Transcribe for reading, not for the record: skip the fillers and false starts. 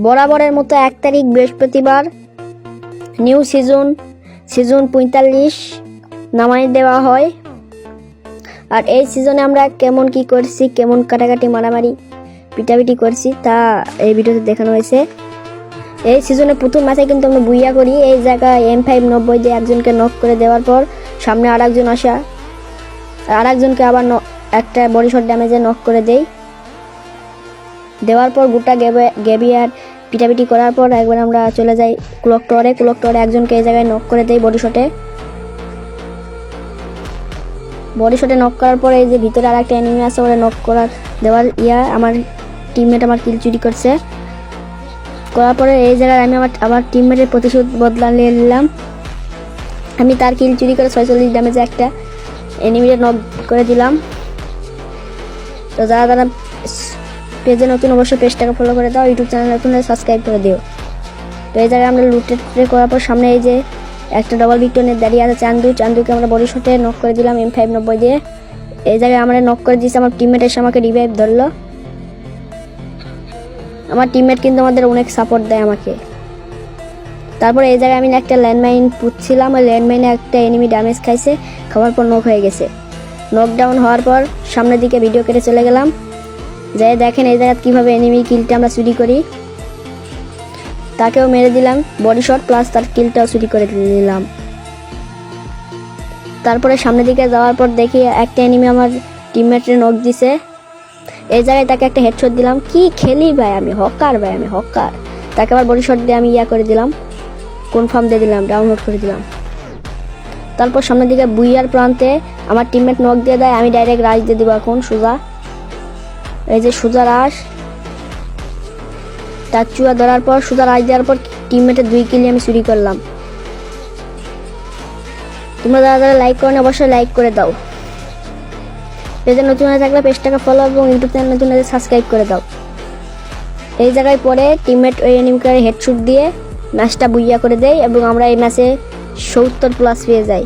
বরাবরের মতো 1 তারিখ বৃহস্পতিবার নিউ সিজন 45 নামাই দেওয়া হয়। আর এই সিজনে আমরা কেমন কি করছি, কেমন কাটাকাটি মারামারি পিটাপিটি করছি তা এই ভিডিওতে দেখানো হয়েছে। এই সিজনে প্রথম ম্যাচে কিন্তু আমরা বুইয়া করি। এই জায়গায় M590 দিয়ে একজনকে নক করে দেওয়ার পর সামনে আরেকজন আসা, আরেকজনকে আবার একটা বডি শট ড্যামেজে নক করে দেওয়ার পর গোটা গ্যাবি আর পিটাপিটি করার পর একবার আমরা চলে যাই ক্লক টাওয়ারে একজনকে এই জায়গায় নক করে দেই বডি শটে নক করার পরে এই যে ভিতরে আর একটা এনিমি আছে, ওরা নক করার দেওয়ার আমার টিমমেট আমার কিল চুরি করার পরে এই জায়গায় আমি আমার টিমমেটের প্রতিশোধ বদলা নিয়ে নিলাম। আমি তার কিল চুরি করে 46 ড্যামেজে একটা এনিমিকে নক করে দিলাম। তো যারা পেজে নতুন অবশ্যই পেজটাকে ফলো করে দাও, ইউটিউব চ্যানেল নতুন সাবস্ক্রাইব করে দিও। তো এই জায়গায় আমরা লুটে করার পর সামনে এই যে একটা ডবল ভিক্টর দাঁড়িয়ে আছে চান্দুকে আমরা বডি শটে নক করে দিলাম M590 দিয়ে। এই জায়গায় আমরা নক করে দিয়েছি, আমার টিমমেট এসে আমাকে রিভাইভ ধরলো। আমার টিমমেট কিন্তু আমাদের অনেক সাপোর্ট দেয় আমাকে। তারপরে এই জায়গায় আমি একটা ল্যান্ডমাইন পুঁতছিলাম, ওই ল্যান্ডমাইনে একটা এনিমি ড্যামেজ খাওয়ার পর নক হয়ে গেছে। নকডাউন হওয়ার পর সামনের দিকে ভিডিও কেটে চলে গেলাম। যাই দেখেন এই জায়গায় কীভাবে এনিমি কিলটা আমরা চুরি করি। তাকেও মেরে দিলাম বডি শট প্লাস তার কিলটাও চুরি করে দিলাম। তারপরে সামনের দিকে যাওয়ার পর দেখি একটা এনিমি আমার টিমমেটের নক দিছে। এই জায়গায় তাকে একটা হেডশট দিলাম। কি খেলি ভাই, আমি হকার। তাকে আবার বডি শট দিয়ে আমি করে দিলাম, কনফার্ম দিয়ে দিলাম, ডাউনলোড করে দিলাম। তারপর সামনের দিকে বুইয়ার প্রান্তে আমার টিমমেট নক দিয়ে দেয়, আমি ডাইরেক্ট রাশ দিয়ে দিব এখন সোজা। এই যে সোজা রাশ, তার চুয়া ধরার পর সোজা রাশ দেওয়ার পর টিমমেটের 2 কিল আমি চুরি করলাম। তোমরা যারা লাইক করো অবশ্যই লাইক করে দাও। পেজে নতুন হয়ে থাকলে পেজটাকে ফলো এবং ইউটিউব চ্যানেল নতুন হলে সাবস্ক্রাইব করে দাও। এই জায়গায় পরে টিমমেট ওই এনিমিকে হেডশট দিয়ে ম্যাচটা বুইয়া করে দেয় এবং আমরা এই ম্যাচে 70+ পেয়ে যাই।